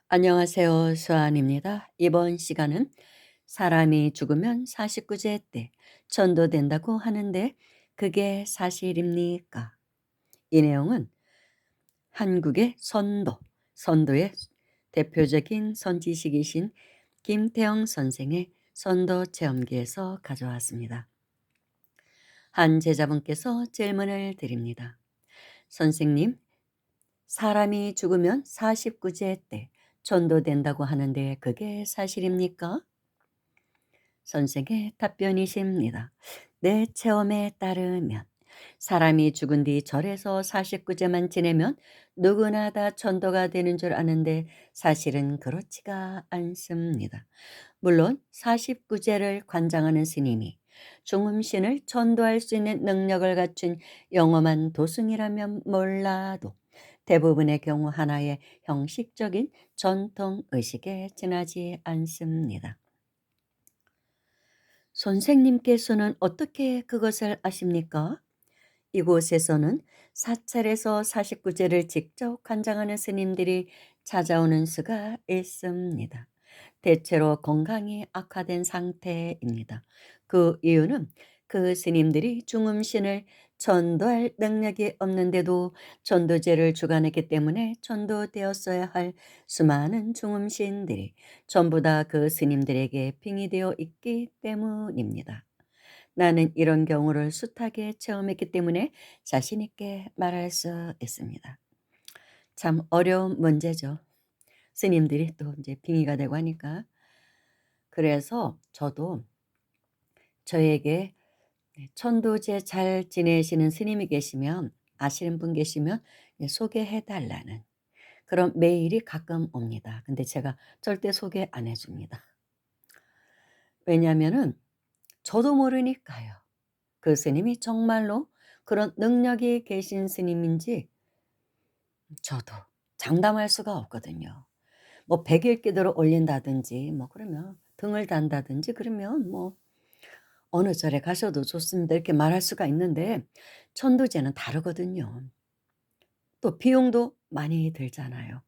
안녕하세요. 수아입니다. 이번 시간은 사람이 죽으면 49제 때 천도된다고 하는데 그게 사실입니까? 이 내용은 한국의 선도의 대표적인 선지식이신 김태영 선생의 선도 체험기에서 가져왔습니다. 한 제자분께서 질문을 드립니다. 선생님, 사람이 죽으면 49제 때 천도된다고 하는데 그게 사실입니까? 선생의 답변이십니다. 내 체험에 따르면 사람이 죽은 뒤 절에서 49제만 지내면 누구나 다 천도가 되는 줄 아는데 사실은 그렇지가 않습니다. 물론 49제를 관장하는 스님이 중음신을 천도할 수 있는 능력을 갖춘 영험한 도승이라면 몰라도 대부분의 경우 하나의 형식적인 전통 의식에 지나지 않습니다. 선생님께서는 어떻게 그것을 아십니까? 이곳에서는 사찰에서 49제를 직접 관장하는 스님들이 찾아오는 수가 있습니다. 대체로 건강이 악화된 상태입니다. 그 이유는 그 스님들이 중음신을 전도할 능력이 없는데도 전도제를 주관했기 때문에 전도되었어야 할 수많은 중음신들이 전부 다 그 스님들에게 빙의되어 있기 때문입니다. 나는 이런 경우를 숱하게 체험했기 때문에 자신 있게 말할 수 있습니다. 참 어려운 문제죠. 스님들이 또 이제 빙의가 되고 하니까. 그래서 저도 저에게 천도제 잘 지내시는 스님이 계시면 아시는 분 계시면 소개해 달라는 그런 메일이 가끔 옵니다. 근데 제가 절대 소개 안 해 줍니다. 왜냐하면은 저도 모르니까요. 그 스님이 정말로 그런 능력이 계신 스님인지 저도 장담할 수가 없거든요. 뭐 100일 기도를 올린다든지 뭐 그러면 등을 단다든지 그러면 뭐 "어느 절에 가셔도 좋습니다." 이렇게 말할 수가 있는데 천도제는 다르거든요. 또 비용도 많이 들잖아요.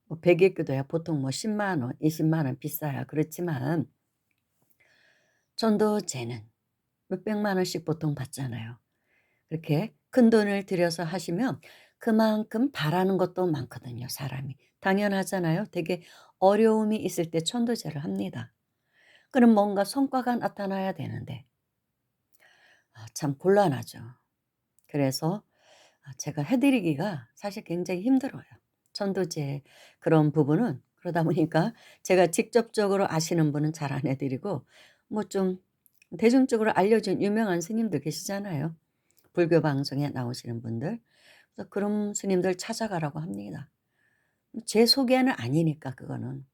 뭐 100일 기도야 보통 뭐 1 0원, 2 0원 비싸야 그렇지만 천도제는 몇백만 원씩 보통 받잖아요. 그렇게 큰돈을 들여서 하시면 그만큼 바라는 것도 많거든요, 사람이. 당연하잖아요. 되게 어려움이 있을 때 천도제를 합니다. 그럼 뭔가 성과가 나타나야 되는데 참 곤란하죠. 그래서 제가 해 드리기가 사실 굉장히 힘들어요. 천도제 그런 부분은 그러다 보니까 제가 직접적으로 아시는 분은 잘 안 해 드리고 뭐 좀 대중적으로 알려진 유명한 스님들 계시잖아요. 불교 방송에 나오시는 분들. 그래서 그런 스님들 찾아가라고 합니다. 제 소개는 아니니까 그거는.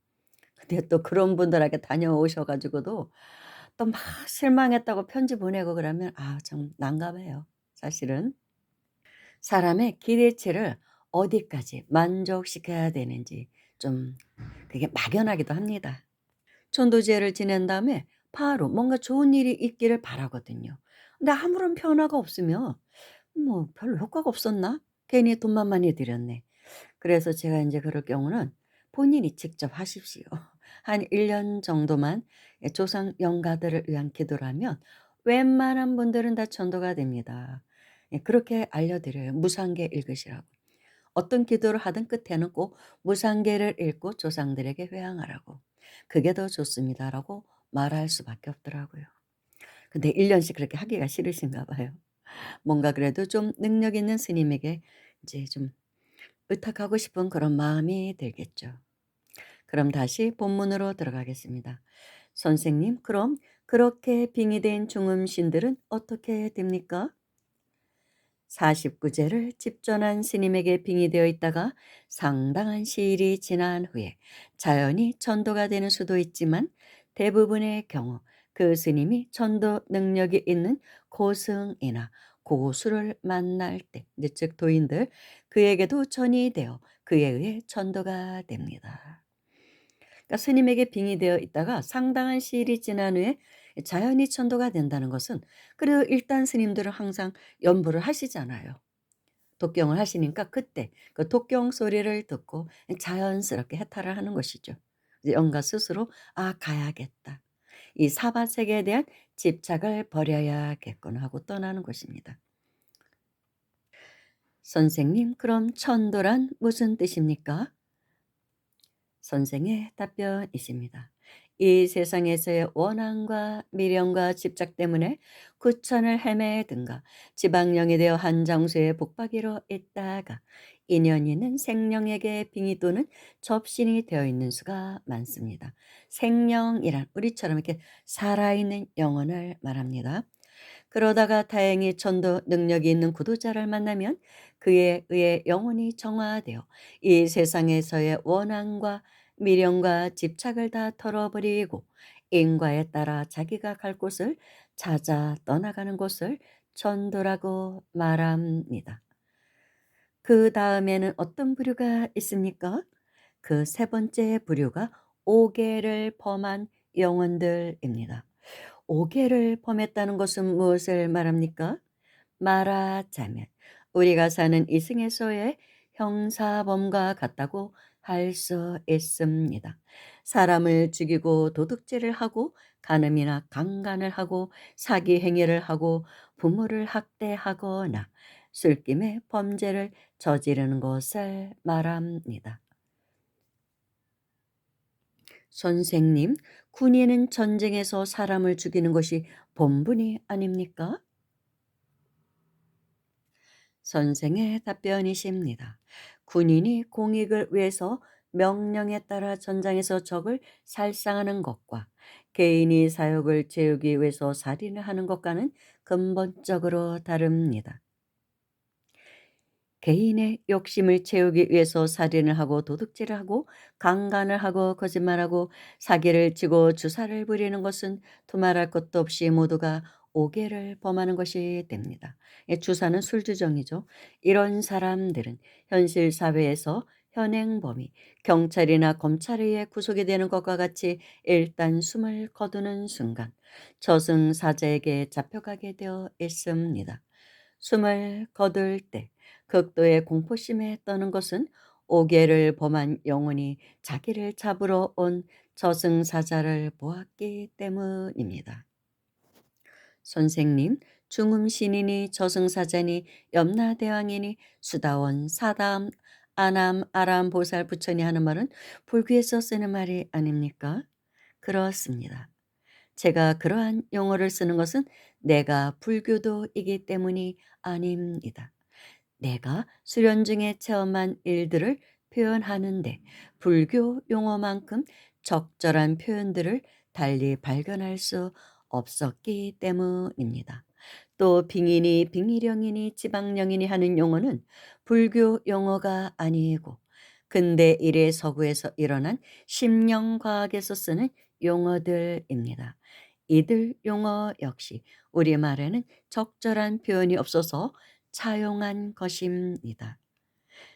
근데 또 그런 분들에게 다녀오셔 가지고도 또 막 실망했다고 편지 보내고 그러면 좀 난감해요 사실은. 사람의 기대치를 어디까지 만족시켜야 되는지 좀 그게 막연하기도 합니다. 천도제를 지낸 다음에 바로 뭔가 좋은 일이 있기를 바라거든요. 근데 아무런 변화가 없으면 뭐 '별로 효과가 없었나? 괜히 돈만 많이 들였네.' 그래서 제가 인제 그럴 경우는 본인이 직접 하십시오. 한 1년 정도만 조상 영가들을 위한 기도를 하면 웬만한 분들은 다 천도가 됩니다. 그렇게 알려 드려요. 무상계 읽으시라고. 어떤 기도를 하든 끝에는 꼭 무상계를 읽고 조상들에게 회항하라고. "그게 더 좋습니다."라고 말할 수밖에 없더라고요. 근데 1 년씩 그렇게 하기가 싫으신가 봐요. 뭔가 그래도 좀 능력 있는 스님에게 이제 좀 의탁하고 싶은 그런 마음이 들겠죠. 그럼 다시 본문으로 들어가겠습니다. 선생님, 그럼 그렇게 빙의된 중음신들은 어떻게 됩니까? 49제를 집전한 스님에게 빙의되어 있다가 상당한 시일이 지난 후에 자연히 천도가 되는 수도 있지만 대부분의 경우 그 스님이 천도 능력이 있는 고승이나 고수를 만날 때, 이제 즉 도인들, 그에게도 전이 되어 그에 의해 천도가 됩니다. 그러니까 스님에게 빙의되어 있다가 상당한 시일이 지난 후에 자연히 천도가 된다는 것은 그래도 일단 스님들은 항상 연보를 하시잖아요. 독경을 하시니까 그때 그 독경 소리를 듣고 자연스럽게 해탈을 하는 것이죠. 이제 영가 스스로 '아 가야겠다. 이 사바 세계에 대한 집착을 버려야겠구나.' 하고 떠나는 것입니다. "선생님 그럼 천도란 무슨 뜻입니까?" 선생의 답변이십니다. 이 세상에서의 원한과 미련과 집착 때문에 구천을 헤매든가 지방령이 되어 한 장소에 복박이로 있다가 인연 있는 생령에게 빙의 또는 접신이 되어 있는 수가 많습니다. 생령이란 우리처럼 이렇게 살아있는 영혼을 말합니다. 그러다가 다행히 전도 능력이 있는 구도자를 만나면 그에 의해 영혼이 정화되어 이 세상에서의 원한과 미련과 집착을 다 털어버리고 인과에 따라 자기가 갈 곳을 찾아 떠나가는 곳을 전도라고 말합니다. 그 다음에는 어떤 부류가 있습니까? 그 세 번째 부류가 오계를 범한 영혼들입니다. 오계를 범했다는 것은 무엇을 말합니까? 말하자면 우리가 사는 이승에서의 형사범과 같다고 할 수 있습니다. 사람을 죽이고 도둑질을 하고 간음이나 강간을 하고 사기 행위를 하고 부모를 학대하거나 술김에 범죄를 저지르는 것을 말합니다. 선생님, 군인은 전쟁에서 사람을 죽이는 것이 본분이 아닙니까? 선생의 답변이십니다. 군인이 공익을 위해서 명령에 따라 전장에서 적을 살상하는 것과 개인이 사욕을 채우기 위해서 살인을 하는 것과는 근본적으로 다릅니다. 개인의 욕심을 채우기 위해서 살인을 하고 도둑질을 하고 강간을 하고 거짓말하고 사기를 치고 주사를 부리는 것은 두말할 것도 없이 모두가 오계를 범하는 것이 됩니다. 예, 주사는 술주정이죠. 이런 사람들은 현실 사회에서 현행범이 경찰이나 검찰에 의해 구속이 되는 것과 같이 일단 숨을 거두는 순간 저승사자에게 잡혀가게 되어 있습니다. 숨을 거둘 때 극도의 공포심에 떠는 것은 오계를 범한 영혼이 자기를 잡으러 온 저승사자를 보았기 때문입니다. 선생님, 중음신이니 저승사자니 염라대왕이니 수다원 사담 아남 아람 보살 부처니 하는 말은 불교에서 쓰는 말이 아닙니까? 그렇습니다. 제가 그러한 용어를 쓰는 것은 내가 불교도이기 때문이 아닙니다. 내가 수련 중에 체험한 일들을 표현하는데 불교 용어만큼 적절한 표현들을 달리 발견할 수 없었기 때문입니다. 또 빙인이 빙의령이니 지방령이니 하는 용어는 불교 용어가 아니고 근대 일의 서구에서 일어난 심령과학에서 쓰는 용어들입니다. 이들 용어 역시 우리말에는 적절한 표현이 없어서 차용한 것입니다.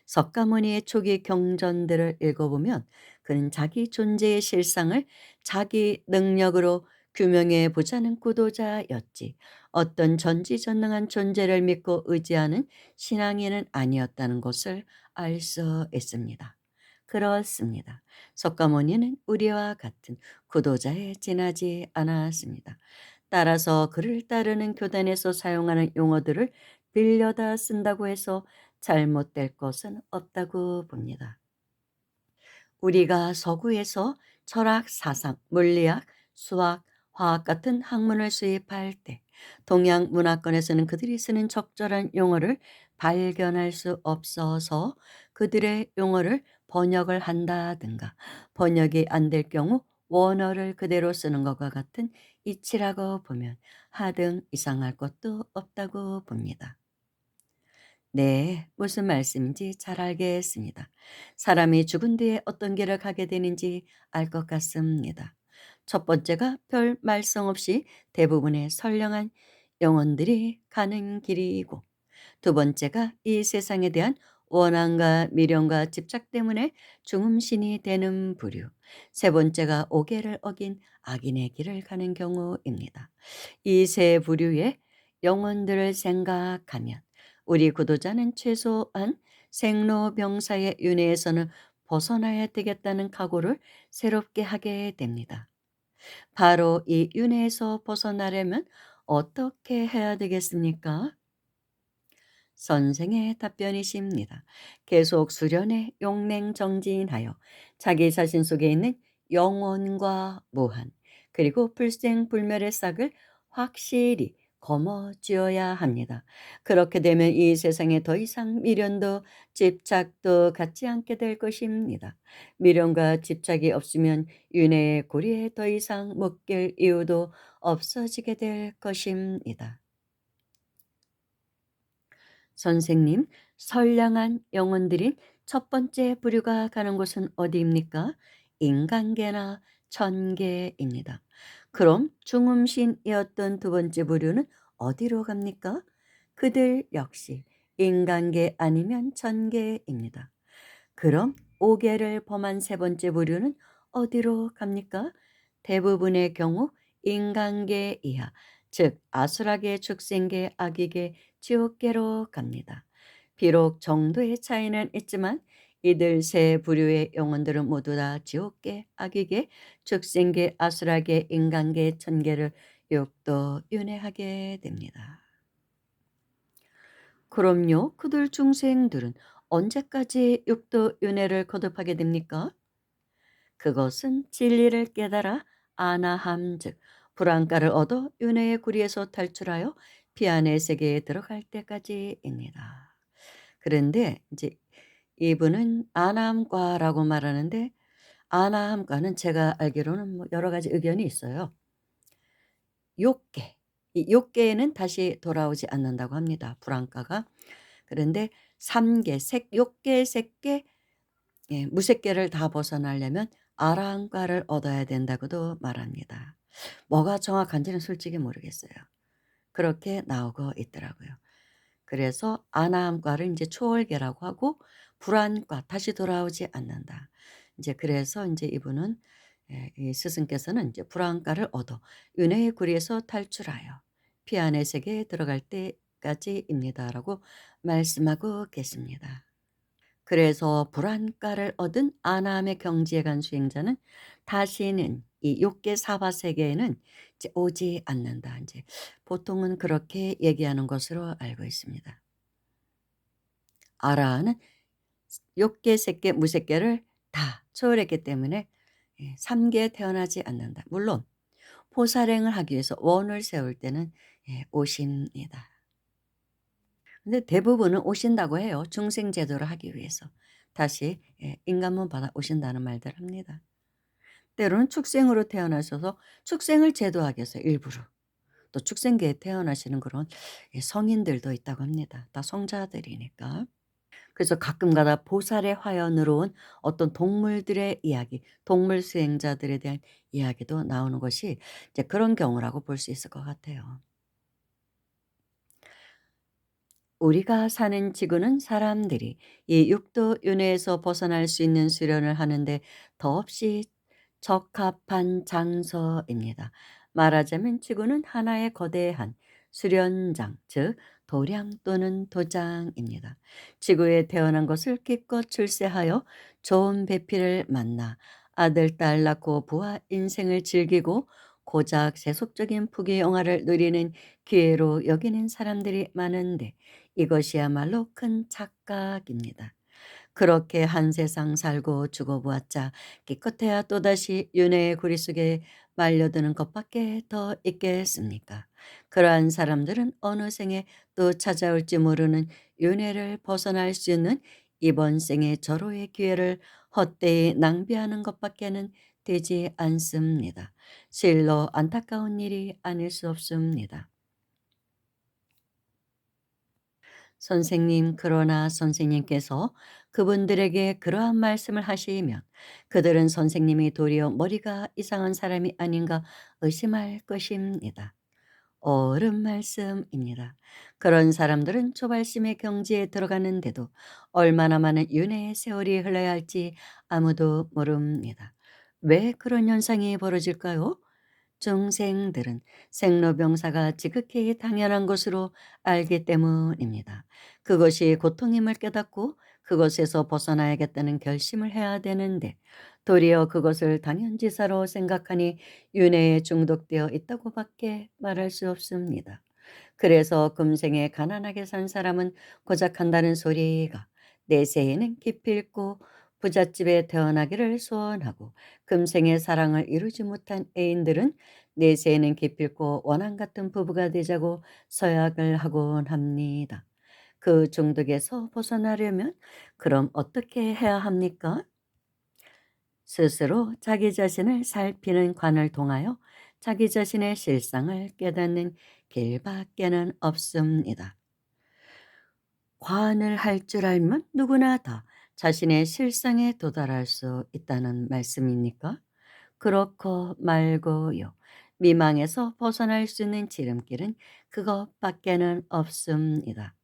석가모니의 초기 경전들을 읽어보면 그는 자기 존재의 실상을 자기 능력으로 규명해 보자는 구도자였지 어떤 전지전능한 존재를 믿고 의지하는 신앙인은 아니었다는 것을 알 수 있습니다. 그렇습니다. 석가모니는 우리와 같은 구도자에 지나지 않았습니다. 따라서 그를 따르는 교단에서 사용하는 용어들을 빌려다 쓴다고 해서 잘못될 것은 없다고 봅니다. 우리가 서구에서 철학, 사상, 물리학, 수학, 화학 같은 학문을 수입할 때 동양 문화권에서는 그들이 쓰는 적절한 용어를 발견할 수 없어서 그들의 용어를 번역을 한다든가 번역이 안 될 경우 원어를 그대로 쓰는 것과 같은 이치라고 보면 하등 이상할 것도 없다고 봅니다. 네, 무슨 말씀인지 잘 알겠습니다. 사람이 죽은 뒤에 어떤 길을 가게 되는지 알 것 같습니다. 첫 번째가 별 말썽 없이 대부분의 선량한 영혼들이 가는 길이고, 두 번째가 이 세상에 대한 원한과 미련과 집착 때문에 중음신이 되는 부류, 세 번째가 오계를 어긴 악인의 길을 가는 경우입니다. 이 세 부류의 영혼들을 생각하면 우리 구도자는 최소한 생로병사의 윤회에서는 벗어나야 되겠다는 각오를 새롭게 하게 됩니다. 바로 이 윤회에서 벗어나려면 어떻게 해야 되겠습니까? 선생의 답변이십니다. 계속 수련에 용맹정진하여 자기 자신 속에 있는 영원과 무한 그리고 불생불멸의 싹을 확실히 거머쥐어야 합니다. 그렇게 되면 이 세상에 더 이상 미련도 집착도 갖지 않게 될 것입니다. 미련과 집착이 없으면 윤회의 고리에 더 이상 묶일 이유도 없어지게 될 것입니다. 선생님, 선량한 영혼들인 첫 번째 부류가 가는 곳은 어디입니까? 인간계나 천계입니다. 그럼 중음신이었던 두 번째 부류는 어디로 갑니까? 그들 역시 인간계 아니면 천계입니다. 그럼 오계를 범한 세 번째 부류는 어디로 갑니까? 대부분의 경우 인간계 이하, 즉 아수라계, 축생계, 악의계, 지옥계로 갑니다. 비록 정도의 차이는 있지만 이들 세 부류의 영혼들은 모두 다 지옥계, 악의계, 축생계, 아수라계, 인간계, 천계를 육도 윤회하게 됩니다. 그럼요, 그들 중생들은 언제까지 육도 윤회를 거듭하게 됩니까? 그것은 진리를 깨달아 아나함 즉 불안가를 얻어 윤회의 구리에서 탈출하여 피안의 세계에 들어갈 때까지입니다. 그런데 이제 이분은 아나함과라고 말하는데 아나함과는 제가 알기로는 뭐 여러 가지 의견이 있어요. 욕계, 이 욕계에는 다시 돌아오지 않는다고 합니다. 불안가가. 그런데 삼계, 욕계, 색계, 예, 무색계를 다 벗어나려면 아라한과를 얻어야 된다고도 말합니다. 뭐가 정확한지는 솔직히 모르겠어요. 그렇게 나오고 있더라고요. 그래서 아나함과를 이제 초월계라고 하고 불안과 다시 돌아오지 않는다. 이제 그래서 이제 이분은 이 스승께서는 이제 불안과를 얻어 윤회의 구리에서 탈출하여 피안의 세계에 들어갈 때까지입니다라고 말씀하고 계십니다. 그래서 불안가를 얻은 아나함의 경지에 간 수행자는 다시는 이 욕계 사바 세계에는 이제 오지 않는다. 이제 보통은 그렇게 얘기하는 것으로 알고 있습니다. 아라는 욕계, 색계, 무색계를 다 초월했기 때문에 삼계에 태어나지 않는다. 물론 보살행을 하기 위해서 원을 세울 때는 오십니다. 근데 대부분은 오신다고 해요. 중생 제도를 하기 위해서. 다시 인간문 받아 오신다는 말들 합니다. 때로는 축생으로 태어나셔서 축생을 제도하기 위해서 일부러 또 축생계에 태어나시는 그런 성인들도 있다고 합니다. 다 성자들이니까. 그래서 가끔가다 보살의 화연으로 온 어떤 동물들의 이야기, 동물 수행자들에 대한 이야기도 나오는 것이 이제 그런 경우라고 볼 수 있을 것 같아요. 우리가 사는 지구는 사람들이 이 육도 윤회에서 벗어날 수 있는 수련을 하는데 더없이 적합한 장소입니다. 말하자면 지구는 하나의 거대한 수련장, 즉 도량 또는 도장입니다. 지구에 태어난 것을 기껏 출세하여 좋은 배필을 만나 아들, 딸 낳고 부하 인생을 즐기고 고작 세속적인 부귀영화를 누리는 기회로 여기는 사람들이 많은데 이것이야말로 큰 착각입니다. 그렇게 한 세상 살고 죽어보았자 기껏해야 또다시 윤회의 구리 속에 말려드는 것밖에 더 있겠습니까? 그러한 사람들은 어느 생에 또 찾아올지 모르는 윤회를 벗어날 수 있는 이번 생의 절호의 기회를 헛되이 낭비하는 것밖에는 되지 않습니다. 실로 안타까운 일이 아닐 수 없습니다. 선생님, 그러나 선생님께서 그분들에게 그러한 말씀을 하시면 그들은 선생님이 도리어 머리가 이상한 사람이 아닌가 의심할 것입니다. 옳은 말씀입니다. 그런 사람들은 조발심의 경지에 들어가는데도 얼마나 많은 윤회의 세월이 흘러야 할지 아무도 모릅니다. 왜 그런 현상이 벌어질까요? 중생들은 생로병사가 지극히 당연한 것으로 알기 때문입니다. 그것이 고통임을 깨닫고 그것에서 벗어나야겠다는 결심을 해야 되는데 도리어 그것을 당연지사로 생각하니 윤회에 중독되어 있다고밖에 말할 수 없습니다. 그래서 금생에 가난하게 산 사람은 고작한다는 소리가 내세에는 기필코 부잣집에 태어나기를 소원하고 금생의 사랑을 이루지 못한 애인들은 내세에는 기필코 원한 같은 부부가 되자고 서약을 하곤 합니다. 그 중독에서 벗어나려면 그럼 어떻게 해야 합니까? 스스로 자기 자신을 살피는 관을 통하여 자기 자신의 실상을 깨닫는 길밖에는 없습니다. 관을 할 줄 알면 누구나 다 자신의 실상에 도달할 수 있다는 말씀입니까? 그렇고 말고요. 미망에서 벗어날 수 있는 지름길은 그것밖에는 없습니다.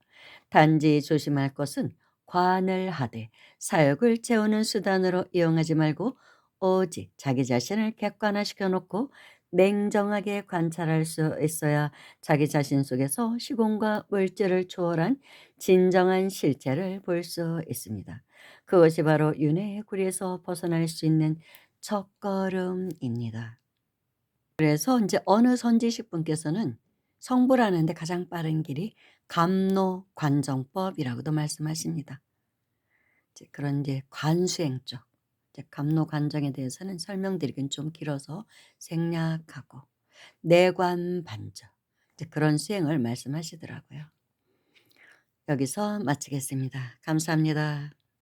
단지 조심할 것은 관을 하되 사욕을 채우는 수단으로 이용하지 말고 오직 자기 자신을 객관화시켜 놓고 냉정하게 관찰할 수 있어야 자기 자신 속에서 시공과 물질을 초월한 진정한 실체를 볼 수 있습니다. 그것이 바로 윤회의 구리에서 벗어날 수 있는 첫걸음입니다. 그래서 이제 어느 선지식 분께서는 성불하는 데 가장 빠른 길이 감로관정법이라고도 말씀하십니다. 이제 그런 이제 관수행 쪽, 이제 감로관정에 대해서는 설명드리긴 좀 길어서 생략하고 내관반적, 이제 그런 수행을 말씀하시더라고요. 여기서 마치겠습니다. 감사합니다.